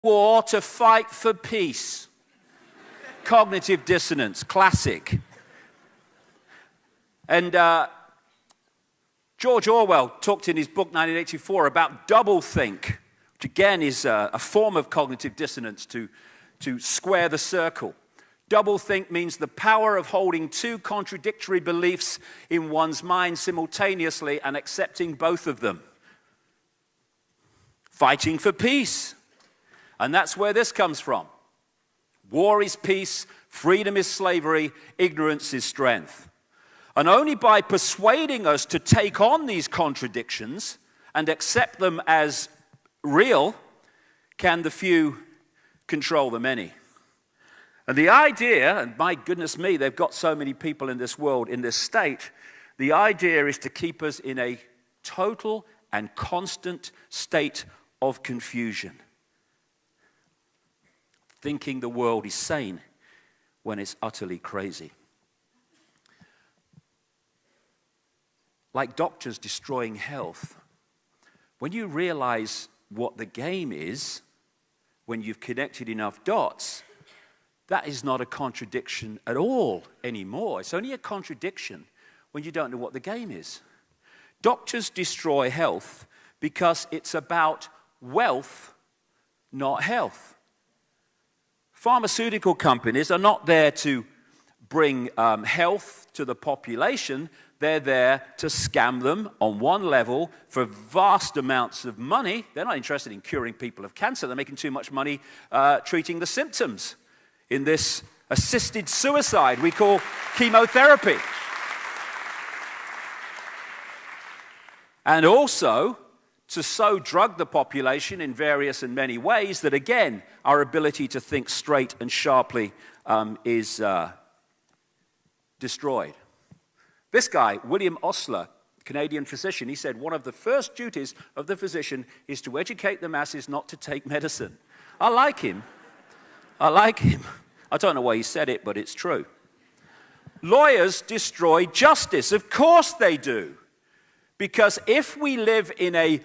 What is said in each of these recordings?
war to fight for peace. Cognitive dissonance, classic. And George Orwell talked in his book 1984 about doublethink, which again is a form of cognitive dissonance to square the circle. Doublethink means the power of holding two contradictory beliefs in one's mind simultaneously and accepting both of them. Fighting for peace. And that's where this comes from. War is peace, freedom is slavery, ignorance is strength. And only by persuading us to take on these contradictions and accept them as real can the few control the many. And the idea, and my goodness me, they've got so many people in this world, in this state, the idea is to keep us in a total and constant state of confusion. Thinking the world is sane when it's utterly crazy. Like doctors destroying health. When you realize what the game is, when you've connected enough dots, that is not a contradiction at all anymore. It's only a contradiction when you don't know what the game is. Doctors destroy health because it's about wealth, not health. Pharmaceutical companies are not there to bring health to the population. They're there to scam them on one level for vast amounts of money. They're not interested in curing people of cancer. They're making too much money treating the symptoms in this assisted suicide we call chemotherapy. And also to so drug the population in various and many ways that, again, our ability to think straight and sharply is destroyed. This guy, William Osler, Canadian physician, he said one of the first duties of the physician is to educate the masses not to take medicine. I like him. I don't know why he said it, but it's true. Lawyers destroy justice. Of course they do. Because if we live in a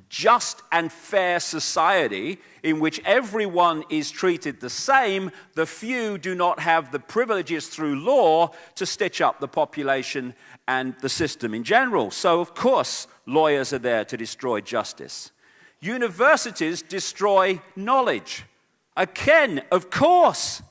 just and fair society in which everyone is treated the same, the few do not have the privileges through law to stitch up the population and the system in general. So, of course, lawyers are there to destroy justice. Universities destroy knowledge. Again, of course.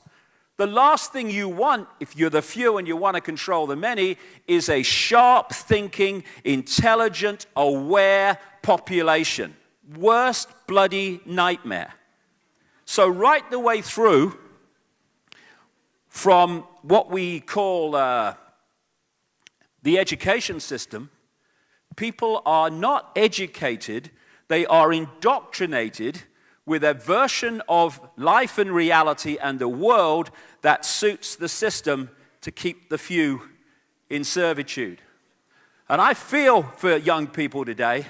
The last thing you want, if you're the few and you want to control the many, is a sharp thinking, intelligent, aware population. Worst bloody nightmare. So right the way through, from what we call the education system, people are not educated, they are indoctrinated with a version of life and reality and the world that suits the system to keep the few in servitude. And I feel for young people today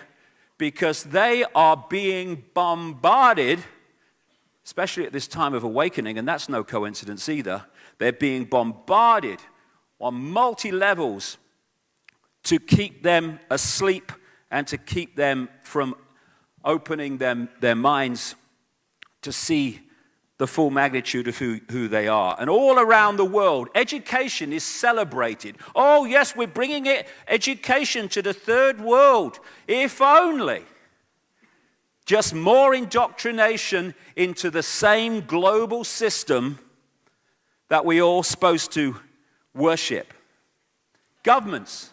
because they are being bombarded, especially at this time of awakening, and that's no coincidence either. They're being bombarded on multi-levels to keep them asleep and to keep them from opening their minds to see the full magnitude of who they are. And all around the world, education is celebrated. Oh, yes, we're bringing education to the third world. If only. Just more indoctrination into the same global system that we're all supposed to worship. Governments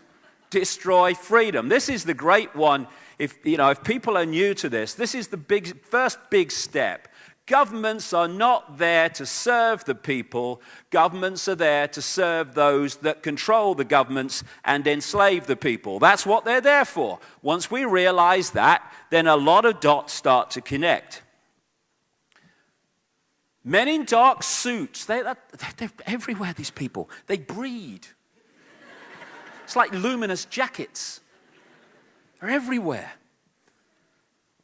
destroy freedom. This is the great one. If people are new to this, this is the first big step. Governments are not there to serve the people. Governments are there to serve those that control the governments and enslave the people. That's what they're there for. Once we realize that, then a lot of dots start to connect. Men in dark suits, they're everywhere, these people. They breed. It's like luminous jackets. They're everywhere.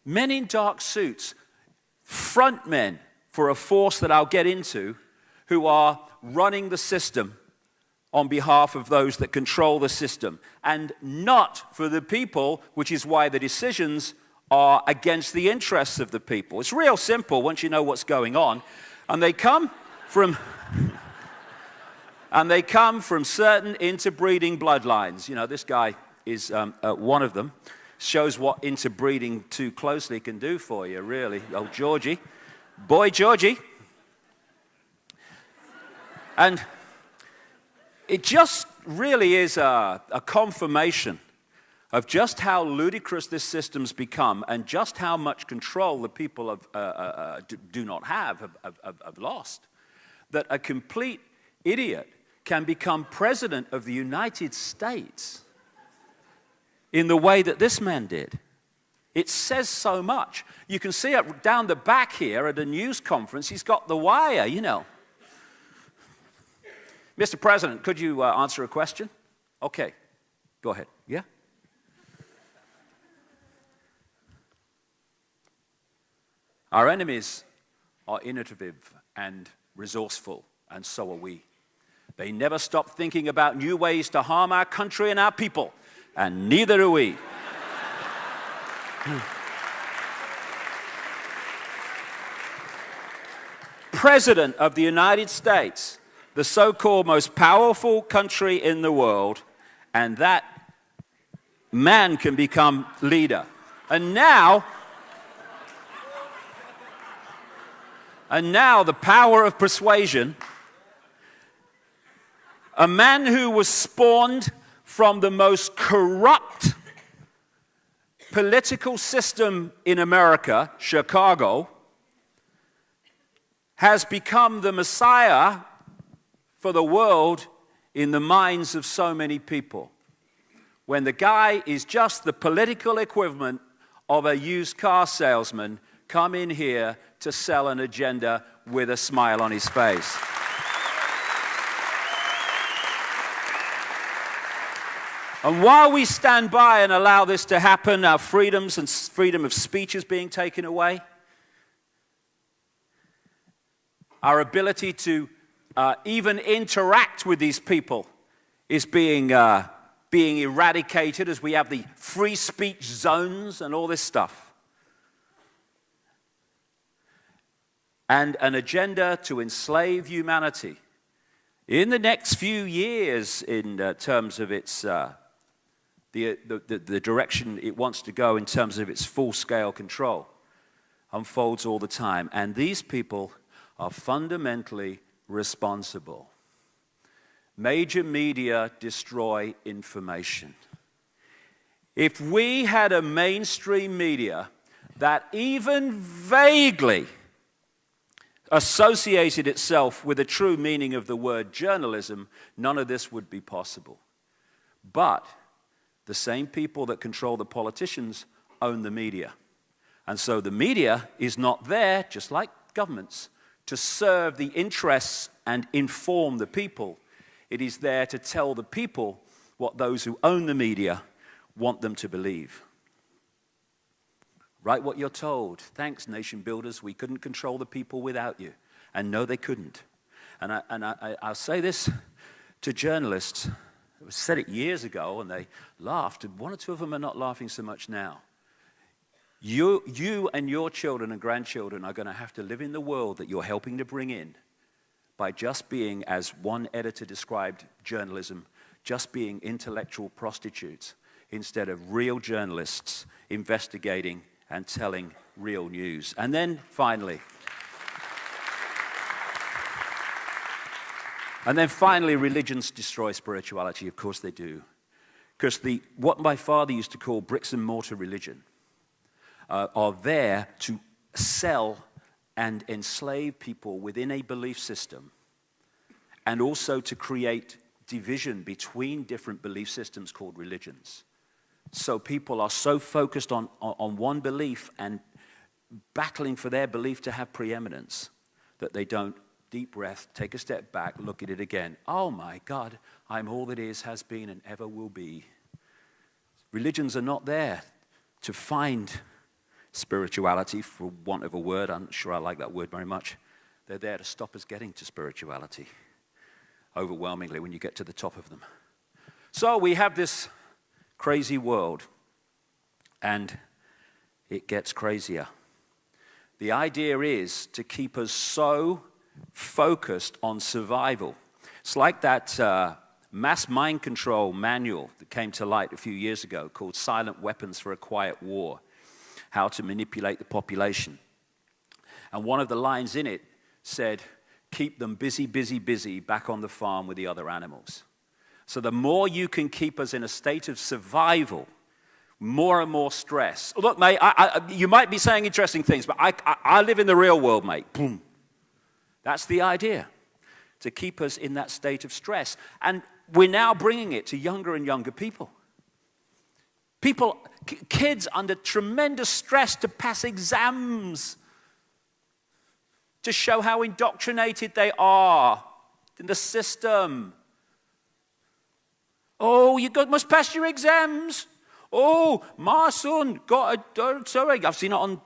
Men in dark suits. Front men for a force that I'll get into who are running the system on behalf of those that control the system and not for the people, which is why the decisions are against the interests of the people. It's real simple once you know what's going on. And they come from certain interbreeding bloodlines. You know, this guy is one of them. Shows what interbreeding too closely can do for you, really. Oh, Georgie. Boy, Georgie. And it just really is a confirmation of just how ludicrous this system's become and just how much control the people do not have lost. That a complete idiot can become president of the United States in the way that this man did. It says so much. You can see it down the back here at a news conference. He's got the wire, you know. Mr. President, could you answer a question? Okay, go ahead. Yeah? Our enemies are innovative and resourceful, and so are we. They never stop thinking about new ways to harm our country and our people. And neither do we. President of the United States, the so-called most powerful country in the world, and that man can become leader. And now the power of persuasion, a man who was spawned from the most corrupt political system in America, Chicago, has become the Messiah for the world in the minds of so many people. When the guy is just the political equivalent of a used car salesman come in here to sell an agenda with a smile on his face. And while we stand by and allow this to happen, our freedoms and freedom of speech is being taken away. Our ability to even interact with these people is being eradicated as we have the free speech zones and all this stuff. And an agenda to enslave humanity. In the next few years, in terms of its the direction it wants to go in terms of its full-scale control, unfolds all the time. And these people are fundamentally responsible. Major media destroy information. If we had a mainstream media that even vaguely associated itself with the true meaning of the word journalism, none of this would be possible. But the same people that control the politicians own the media. And so the media is not there, just like governments, to serve the interests and inform the people. It is there to tell the people what those who own the media want them to believe. Write what you're told. Thanks, nation builders. We couldn't control the people without you. And no, they couldn't. And I'll say this to journalists. I said it years ago, and they laughed. And one or two of them are not laughing so much now. You and your children and grandchildren are going to have to live in the world that you're helping to bring in by just being, as one editor described journalism, just being intellectual prostitutes instead of real journalists investigating and telling real news. And then finally, religions destroy spirituality. Of course they do. Because what my father used to call bricks and mortar religion are there to sell and enslave people within a belief system, and also to create division between different belief systems called religions. So people are so focused on one belief and battling for their belief to have preeminence that they don't deep breath, take a step back, look at it again. Oh my God, I'm all that is, has been, and ever will be. Religions are not there to find spirituality, for want of a word. I'm not sure I like that word very much. They're there to stop us getting to spirituality, overwhelmingly, when you get to the top of them. So we have this crazy world, and it gets crazier. The idea is to keep us so focused on survival. It's like that mass mind control manual that came to light a few years ago called Silent Weapons for a Quiet War, how to manipulate the population. And one of the lines in it said, keep them busy, busy, busy back on the farm with the other animals. So the more you can keep us in a state of survival, more and more stress. Look, mate, you might be saying interesting things, but I live in the real world, mate. Boom. That's the idea, to keep us in that state of stress. And we're now bringing it to younger and younger people. Kids under tremendous stress to pass exams, to show how indoctrinated they are in the system. Oh, must pass your exams. Oh, my son got sorry, I've seen it on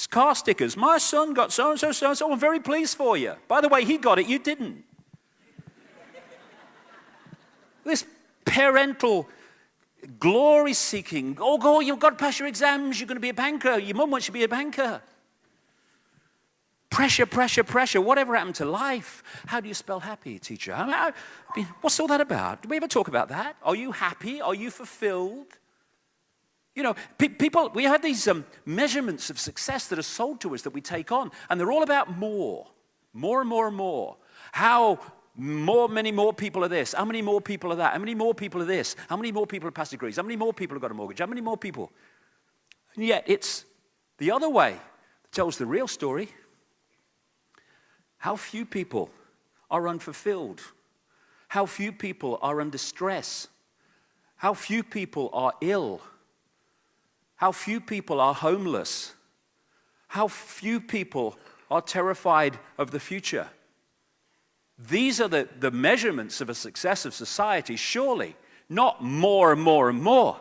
car stickers. My son got so-and-so, so-and-so. I'm very pleased for you. By the way, he got it, you didn't. This parental glory-seeking. Oh, go, you've got to pass your exams. You're going to be a banker. Your mum wants you to be a banker. Pressure, pressure, pressure. Whatever happened to life? How do you spell happy, teacher? I mean, what's all that about? Do we ever talk about that? Are you happy? Are you fulfilled? You know, people, we have these measurements of success that are sold to us that we take on, and they're all about more and more and more. How many more people are this? How many more people are that? How many more people are this? How many more people have passed degrees? How many more people have got a mortgage? How many more people? And yet it's the other way that tells the real story. How few people are unfulfilled. How few people are under stress. How few people are ill. How few people are homeless. How few people are terrified of the future. These are the measurements of a success of society, surely, not more and more and more.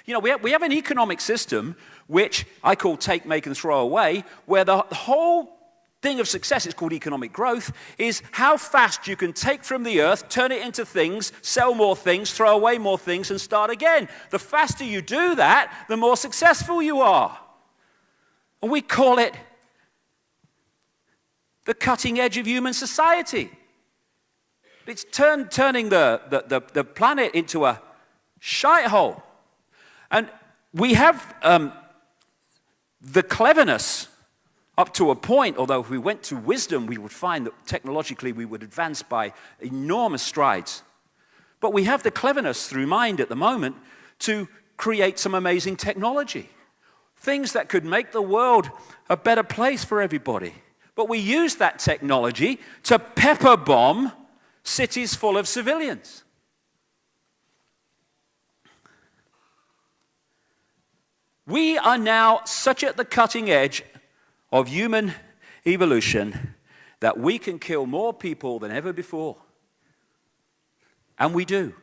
You know, we have an economic system which I call take, make, and throw away, where the whole thing of success is called economic growth, is how fast you can take from the earth, turn it into things, sell more things, throw away more things, and start again. The faster you do that, the more successful you are. And we call it the cutting edge of human society. It's turning the planet into a shite hole. And we have the cleverness up to a point, although if we went to wisdom, we would find that technologically we would advance by enormous strides. But we have the cleverness through mind at the moment to create some amazing technology. Things that could make the world a better place for everybody. But we use that technology to pepper bomb cities full of civilians. We are now such at the cutting edge of human evolution that we can kill more people than ever before. And we do.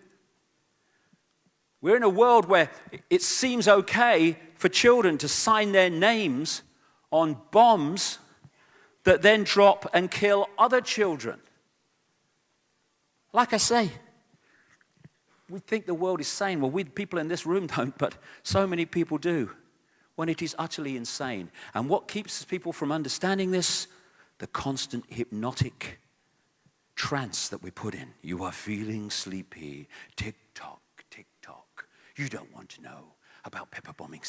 We're in a world where it seems okay for children to sign their names on bombs that then drop and kill other children. Like I say, we think the world is sane. Well, we people in this room don't, but so many people do, when it is utterly insane. And what keeps people from understanding this? The constant hypnotic trance that we put in. You are feeling sleepy. Tick-tock, tick-tock. You don't want to know about pepper bombing.